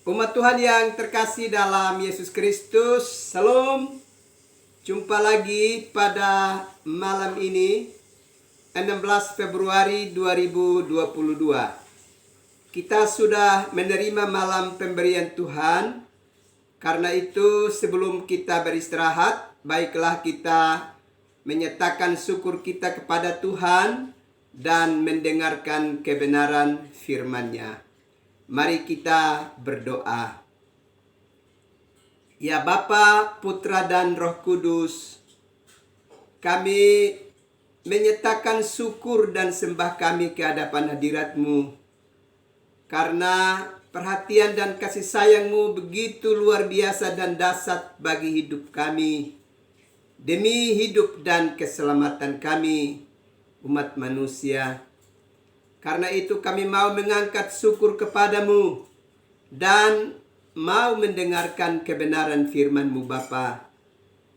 Umat Tuhan yang terkasih dalam Yesus Kristus, Salam. Jumpa lagi pada malam ini, 16 Februari 2022. Kita sudah menerima malam pemberian Tuhan. Karena itu sebelum kita beristirahat, baiklah kita menyatakan syukur kita kepada Tuhan dan mendengarkan kebenaran firman-Nya. Mari kita berdoa. Ya Bapa, Putra dan Roh Kudus, kami menyatakan syukur dan sembah kami ke hadapan hadirat-Mu. Karena perhatian dan kasih sayang-Mu begitu luar biasa dan dahsyat bagi hidup kami. Demi hidup dan keselamatan kami, umat manusia. Karena itu kami mau mengangkat syukur kepadamu dan mau mendengarkan kebenaran firman-Mu Bapa.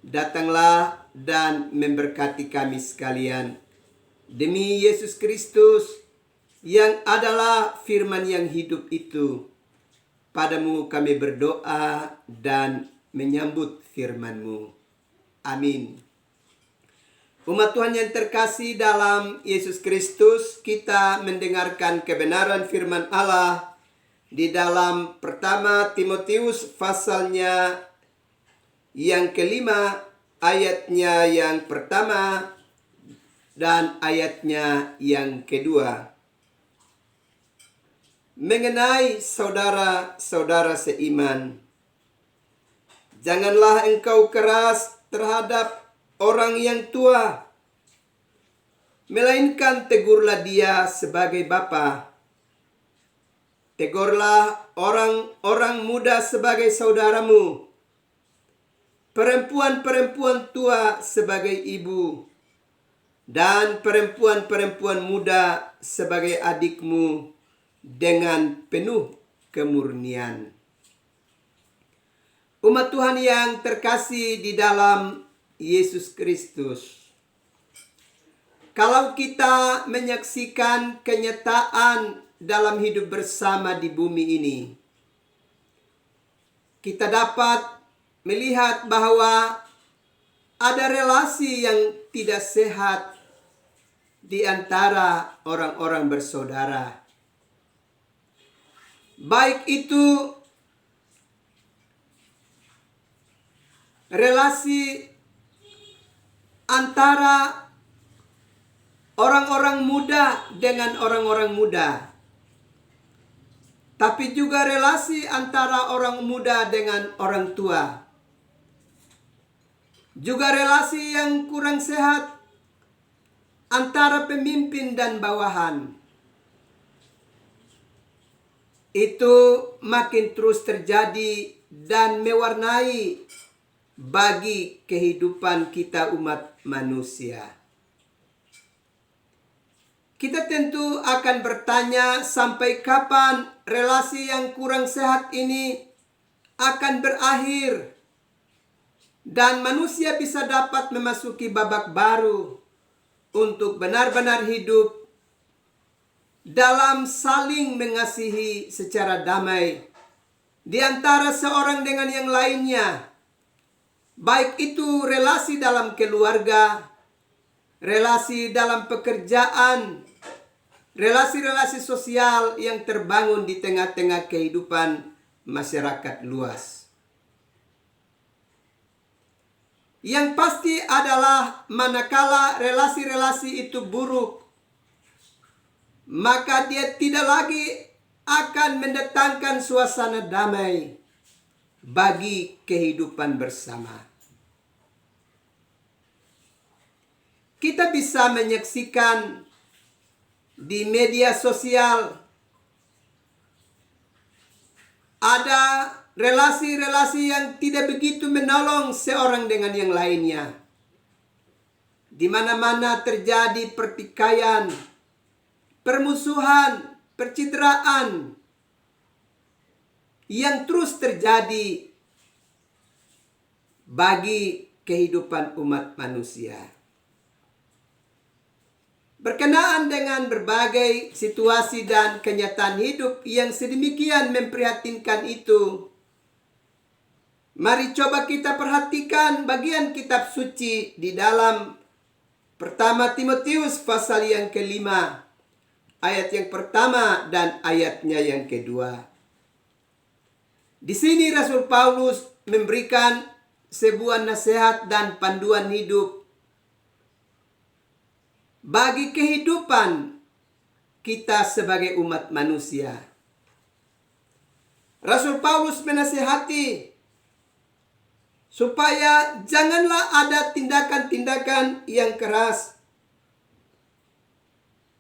Datanglah dan memberkati kami sekalian. Demi Yesus Kristus yang adalah firman yang hidup itu. Padamu kami berdoa dan menyambut firman-Mu. Amin. Umat Tuhan yang terkasih dalam Yesus Kristus, kita mendengarkan kebenaran firman Allah di dalam pertama Timotius pasalnya yang kelima, ayatnya yang pertama dan ayatnya yang kedua. Mengenai saudara-saudara seiman, janganlah engkau keras terhadap orang yang tua, melainkan tegurlah dia sebagai bapa. Tegurlah orang-orang muda sebagai saudaramu, perempuan-perempuan tua sebagai ibu, dan perempuan-perempuan muda sebagai adikmu dengan penuh kemurnian. Umat Tuhan yang terkasih di dalam Yesus Kristus, kalau kita menyaksikan kenyataan dalam hidup bersama di bumi ini, kita dapat melihat bahwa ada relasi yang tidak sehat di antara orang-orang bersaudara. Baik itu relasi antara orang-orang muda dengan orang-orang muda, tapi juga relasi antara orang muda dengan orang tua. Juga relasi yang kurang sehat antara pemimpin dan bawahan. Itu makin terus terjadi dan mewarnai bagi kehidupan kita umat manusia. Kita tentu akan bertanya sampai kapan relasi yang kurang sehat ini akan berakhir dan manusia bisa dapat memasuki babak baru untuk benar-benar hidup dalam saling mengasihi secara damai di antara seorang dengan yang lainnya. Baik itu relasi dalam keluarga, relasi dalam pekerjaan, relasi-relasi sosial yang terbangun di tengah-tengah kehidupan masyarakat luas. Yang pasti adalah manakala relasi-relasi itu buruk, maka dia tidak lagi akan mendatangkan suasana damai bagi kehidupan bersama. Kita bisa menyaksikan di media sosial ada relasi-relasi yang tidak begitu menolong seorang dengan yang lainnya. Di mana-mana terjadi pertikaian, permusuhan, percitraan yang terus terjadi bagi kehidupan umat manusia. Berkenaan dengan berbagai situasi dan kenyataan hidup yang sedemikian memprihatinkan itu, mari coba kita perhatikan bagian kitab suci di dalam pertama Timotius pasal yang kelima, ayat yang pertama dan ayatnya yang kedua. Di sini Rasul Paulus memberikan sebuah nasihat dan panduan hidup bagi kehidupan kita sebagai umat manusia. Rasul Paulus menasihati supaya janganlah ada tindakan-tindakan yang keras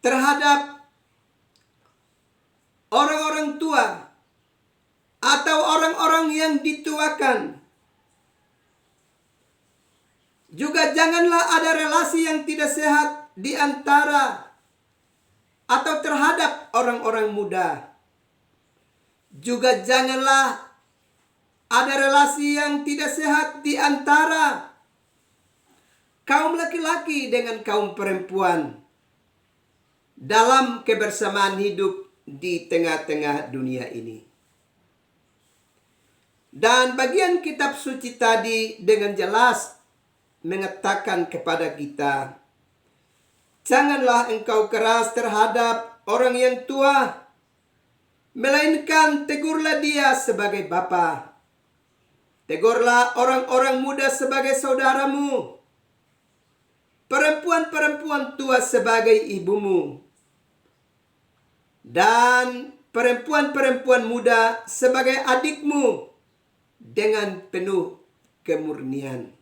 terhadap orang-orang tua atau orang-orang yang dituakan. Juga janganlah ada relasi yang tidak sehat di antara atau terhadap orang-orang muda. Juga janganlah ada relasi yang tidak sehat di antara kaum laki-laki dengan kaum perempuan dalam kebersamaan hidup di tengah-tengah dunia ini. Dan bagian kitab suci tadi dengan jelas mengatakan kepada kita, janganlah engkau keras terhadap orang yang tua, melainkan tegurlah dia sebagai bapa. Tegurlah orang-orang muda sebagai saudaramu, perempuan-perempuan tua sebagai ibumu, dan perempuan-perempuan muda sebagai adikmu dengan penuh kemurnian.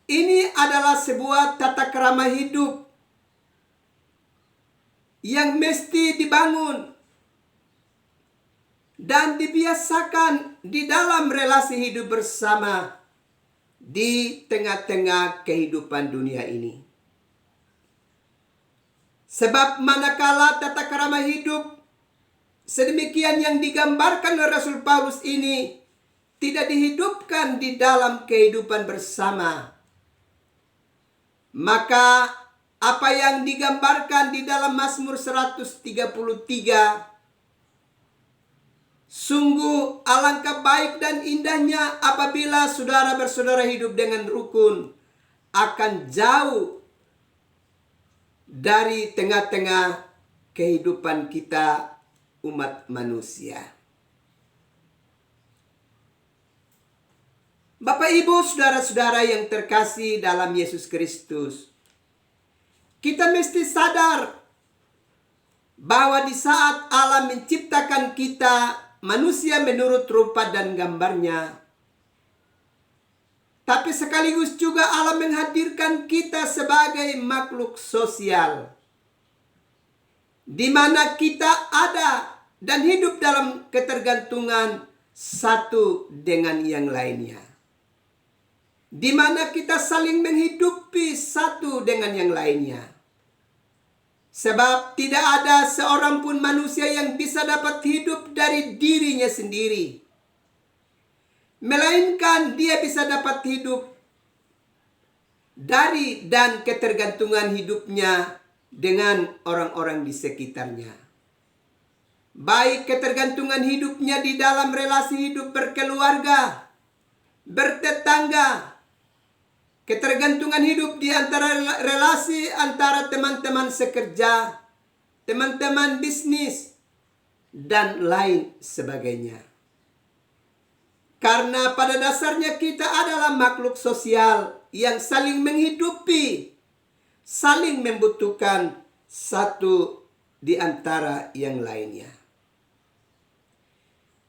Ini adalah sebuah tata krama hidup yang mesti dibangun dan dibiasakan di dalam relasi hidup bersama di tengah-tengah kehidupan dunia ini. Sebab manakala tata krama hidup sedemikian yang digambarkan oleh Rasul Paulus ini tidak dihidupkan di dalam kehidupan bersama, maka apa yang digambarkan di dalam Mazmur 133, sungguh alangkah baik dan indahnya apabila saudara bersaudara hidup dengan rukun, akan jauh dari tengah-tengah kehidupan kita umat manusia. Bapak, Ibu, saudara-saudara yang terkasih dalam Yesus Kristus, kita mesti sadar bahwa di saat Allah menciptakan kita manusia menurut rupa dan gambarnya, tapi sekaligus juga Allah menghadirkan kita sebagai makhluk sosial, di mana kita ada dan hidup dalam ketergantungan satu dengan yang lainnya, di mana kita saling menghidupi satu dengan yang lainnya. Sebab tidak ada seorang pun manusia yang bisa dapat hidup dari dirinya sendiri, melainkan dia bisa dapat hidup dari dan ketergantungan hidupnya dengan orang-orang di sekitarnya. Baik ketergantungan hidupnya di dalam relasi hidup berkeluarga, bertetangga, ketergantungan hidup di antara relasi antara teman-teman sekerja, teman-teman bisnis, dan lain sebagainya. Karena pada dasarnya kita adalah makhluk sosial yang saling menghidupi, saling membutuhkan satu di antara yang lainnya.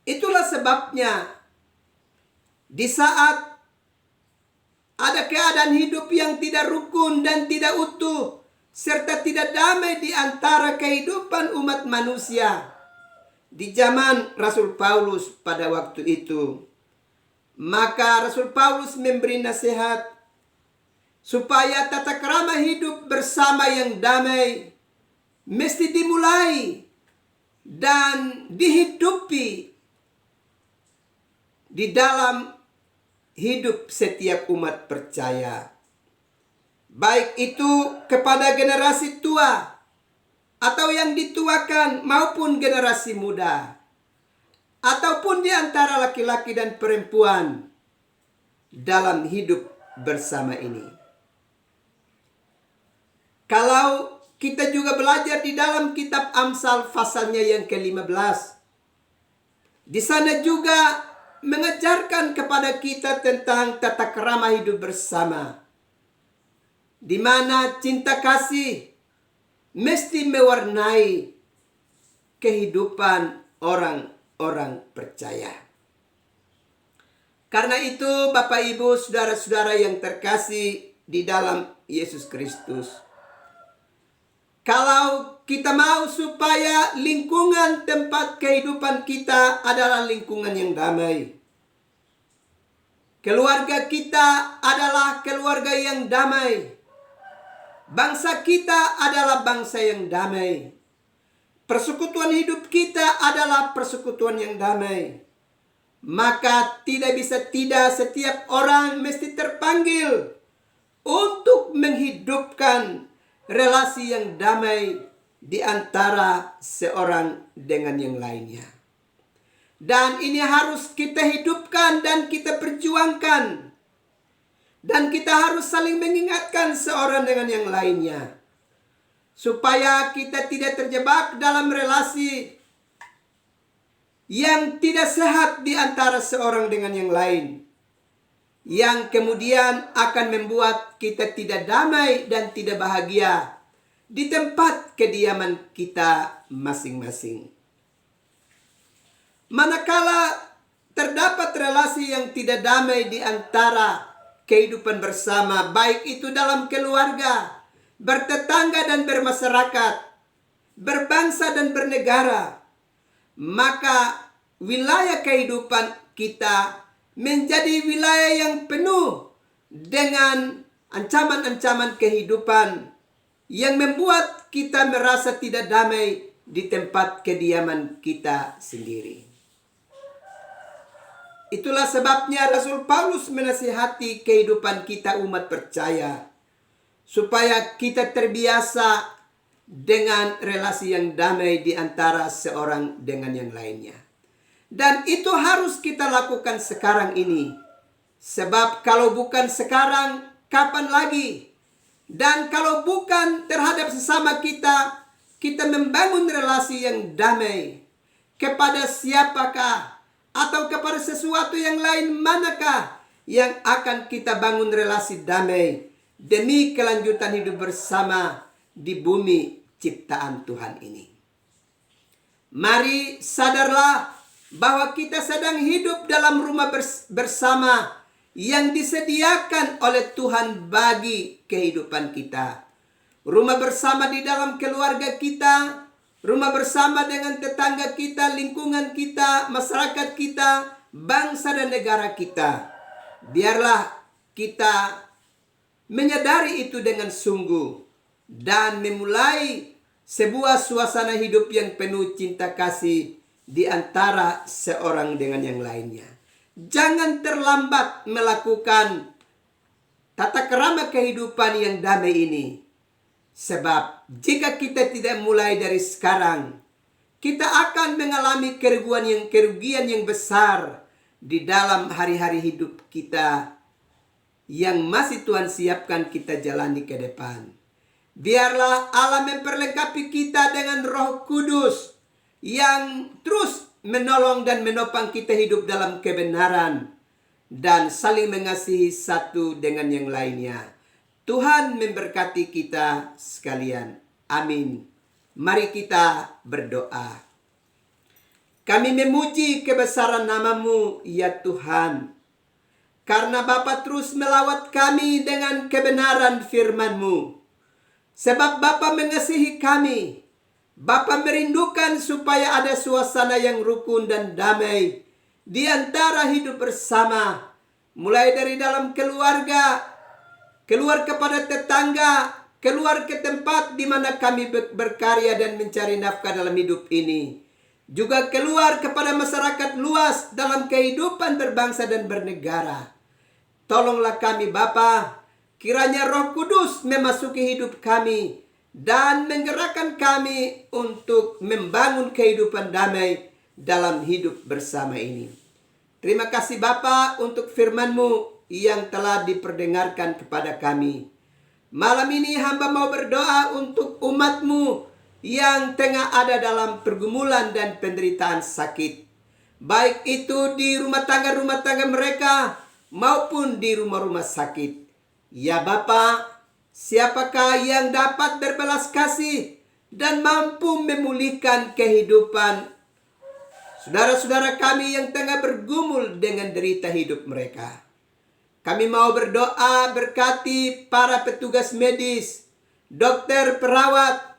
Itulah sebabnya di saat ada keadaan hidup yang tidak rukun dan tidak utuh, serta tidak damai di antara kehidupan umat manusia di zaman Rasul Paulus pada waktu itu, maka Rasul Paulus memberi nasihat supaya tata krama hidup bersama yang damai mesti dimulai dan dihidupi di dalam hidup setiap umat percaya. baik itu kepada generasi tua atau yang dituakan maupun generasi muda, ataupun di antara laki-laki dan perempuan dalam hidup bersama ini. Kalau kita juga belajar di dalam kitab Amsal pasalnya yang ke-15, di sana juga mengajarkan kepada kita tentang tata krama hidup bersama, di mana cinta kasih mesti mewarnai kehidupan orang-orang percaya. Karena itu Bapak Ibu saudara-saudara yang terkasih di dalam Yesus Kristus, kalau kita mau supaya lingkungan tempat kehidupan kita adalah lingkungan yang damai, keluarga kita adalah keluarga yang damai, bangsa kita adalah bangsa yang damai, persekutuan hidup kita adalah persekutuan yang damai, maka tidak bisa tidak setiap orang mesti terpanggil untuk menghidupkan relasi yang damai di antara seorang dengan yang lainnya. Dan ini harus kita hidupkan dan kita perjuangkan. Dan kita harus saling mengingatkan seorang dengan yang lainnya, supaya kita tidak terjebak dalam relasi yang tidak sehat di antara seorang dengan yang lain, yang kemudian akan membuat kita tidak damai dan tidak bahagia di tempat kediaman kita masing-masing. Manakala terdapat relasi yang tidak damai di antara kehidupan bersama, baik itu dalam keluarga, bertetangga dan bermasyarakat, berbangsa dan bernegara, maka wilayah kehidupan kita menjadi wilayah yang penuh dengan ancaman-ancaman kehidupan yang membuat kita merasa tidak damai di tempat kediaman kita sendiri. Itulah sebabnya Rasul Paulus menasihati kehidupan kita umat percaya, supaya kita terbiasa dengan relasi yang damai di antara seorang dengan yang lainnya. Dan itu harus kita lakukan sekarang ini. Sebab kalau bukan sekarang, kapan lagi? Dan kalau bukan terhadap sesama kita, kita membangun relasi yang damai. Kepada siapakah? Atau kepada sesuatu yang lain manakah yang akan kita bangun relasi damai demi kelanjutan hidup bersama di bumi ciptaan Tuhan ini? Mari sadarlah bahwa kita sedang hidup dalam rumah bersama yang disediakan oleh Tuhan bagi kehidupan kita. Rumah bersama di dalam keluarga kita, rumah bersama dengan tetangga kita, lingkungan kita, masyarakat kita, bangsa dan negara kita. Biarlah kita menyadari itu dengan sungguh dan memulai sebuah suasana hidup yang penuh cinta kasih di antara seorang dengan yang lainnya. Jangan terlambat melakukan tata krama kehidupan yang damai ini. Sebab jika kita tidak mulai dari sekarang, kita akan mengalami kerugian yang besar di dalam hari-hari hidup kita yang masih Tuhan siapkan kita jalani ke depan. Biarlah Allah memperlengkapi kita dengan Roh Kudus yang terus menolong dan menopang kita hidup dalam kebenaran dan saling mengasihi satu dengan yang lainnya. Tuhan memberkati kita sekalian. Amin. Mari kita berdoa. Kami memuji kebesaran nama-Mu, ya Tuhan. Karena Bapa terus melawat kami dengan kebenaran firman-Mu. Sebab Bapa mengasihi kami. Bapa merindukan supaya ada suasana yang rukun dan damai di antara hidup bersama. Mulai dari dalam keluarga, keluar kepada tetangga, keluar ke tempat di mana kami berkarya dan mencari nafkah dalam hidup ini. Juga keluar kepada masyarakat luas dalam kehidupan berbangsa dan bernegara. Tolonglah kami Bapa, kiranya Roh Kudus memasuki hidup kami dan menggerakkan kami untuk membangun kehidupan damai dalam hidup bersama ini. Terima kasih Bapa untuk firman-Mu yang telah diperdengarkan kepada kami. Malam ini hamba mau berdoa untuk umat-Mu yang tengah ada dalam pergumulan dan penderitaan sakit. Baik itu di rumah tangga mereka maupun di rumah-rumah sakit. Ya Bapa, siapakah yang dapat berbelas kasih dan mampu memulihkan kehidupan saudara-saudara kami yang tengah bergumul dengan derita hidup mereka? Kami mau berdoa berkati para petugas medis, dokter, perawat,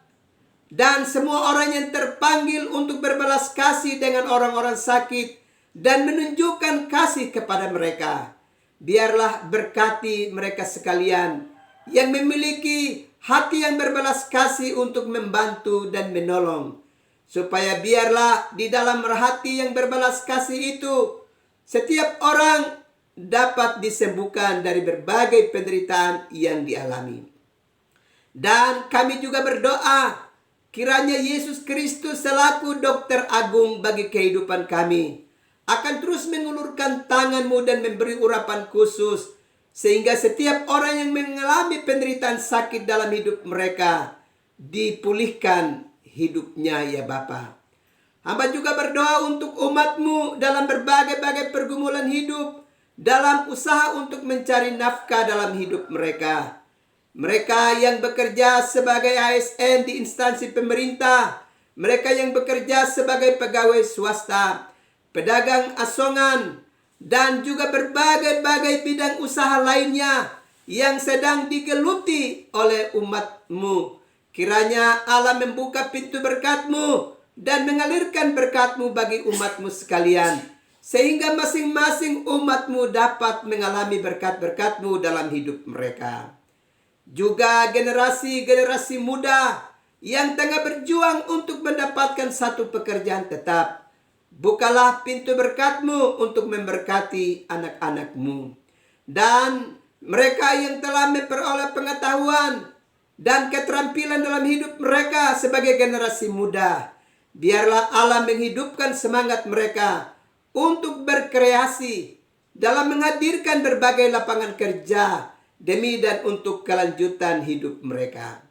dan semua orang yang terpanggil untuk berbelas kasih dengan orang-orang sakit dan menunjukkan kasih kepada mereka. Biarlah berkati mereka sekalian yang memiliki hati yang berbelas kasih untuk membantu dan menolong. Supaya biarlah di dalam hati yang berbelas kasih itu, setiap orang dapat disembuhkan dari berbagai penderitaan yang dialami. Dan kami juga berdoa, kiranya Yesus Kristus selaku dokter agung bagi kehidupan kami akan terus mengulurkan tangan-Mu dan memberi urapan khusus, sehingga setiap orang yang mengalami penderitaan sakit dalam hidup mereka dipulihkan hidupnya ya Bapa. Hamba juga berdoa untuk umat-Mu dalam berbagai-bagai pergumulan hidup, dalam usaha untuk mencari nafkah dalam hidup mereka. Mereka yang bekerja sebagai ASN di instansi pemerintah, mereka yang bekerja sebagai pegawai swasta, pedagang asongan, dan juga berbagai-bagai bidang usaha lainnya yang sedang digeluti oleh umat-Mu. Kiranya Allah membuka pintu berkat-Mu dan mengalirkan berkat-Mu bagi umat-Mu sekalian, sehingga masing-masing umat-Mu dapat mengalami berkat-berkat-Mu dalam hidup mereka. Juga generasi-generasi muda yang tengah berjuang untuk mendapatkan satu pekerjaan tetap. Bukalah pintu berkat-Mu untuk memberkati anak-anak-Mu. Dan mereka yang telah memperoleh pengetahuan dan keterampilan dalam hidup mereka sebagai generasi muda, biarlah Allah menghidupkan semangat mereka untuk berkreasi dalam menghadirkan berbagai lapangan kerja demi dan untuk kelanjutan hidup mereka.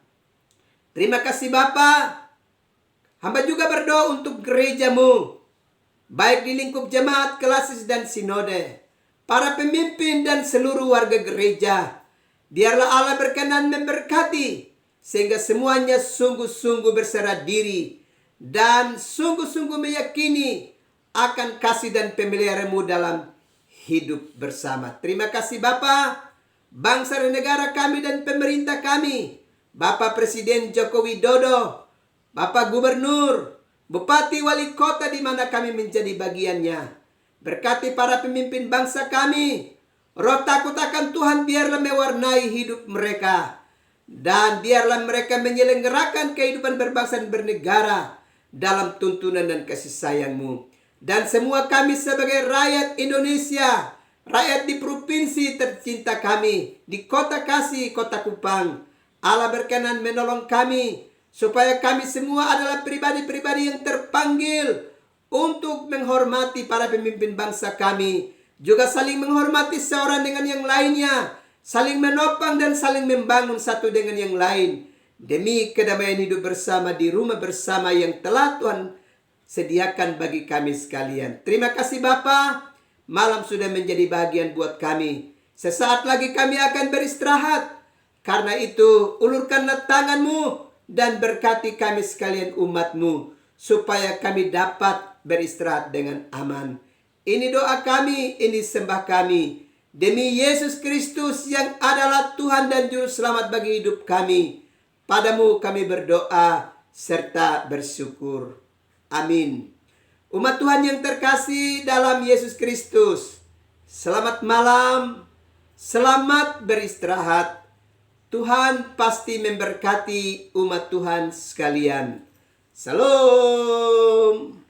Terima kasih Bapa. Hamba juga berdoa untuk gereja-Mu, baik di lingkup jemaat, klasis, dan sinode, para pemimpin dan seluruh warga gereja. Biarlah Allah berkenan memberkati, sehingga semuanya sungguh-sungguh berserah diri dan sungguh-sungguh meyakini akan kasih dan pemeliharaan-Mu dalam hidup bersama. Terima kasih Bapa. Bangsa dan negara kami dan pemerintah kami, Bapak Presiden Joko Widodo, Bapak Gubernur, Bupati, Wali Kota di mana kami menjadi bagiannya. Berkati para pemimpin bangsa kami. Roh takut akan Tuhan biarlah mewarnai hidup mereka. Dan biarlah mereka menyelenggarakan kehidupan berbangsa dan bernegara dalam tuntunan dan kasih sayang-Mu. Dan semua kami sebagai rakyat Indonesia, rakyat di provinsi tercinta kami, di kota Kasih, kota Kupang, Allah berkenan menolong kami, supaya kami semua adalah pribadi-pribadi yang terpanggil untuk menghormati para pemimpin bangsa kami, juga saling menghormati seorang dengan yang lainnya, saling menopang dan saling membangun satu dengan yang lain, demi kedamaian hidup bersama di rumah bersama yang telah Tuhan sediakan bagi kami sekalian. Terima kasih Bapa. Malam sudah menjadi bagian buat kami. Sesaat lagi kami akan beristirahat. Karena itu, ulurkanlah tangan-Mu dan berkati kami sekalian umat-Mu, supaya kami dapat beristirahat dengan aman. Ini doa kami, ini sembah kami, demi Yesus Kristus yang adalah Tuhan dan Juru Selamat bagi hidup kami. Padamu kami berdoa serta bersyukur. Amin. Umat Tuhan yang terkasih dalam Yesus Kristus, selamat malam, selamat beristirahat. Tuhan pasti memberkati umat Tuhan sekalian. Salam.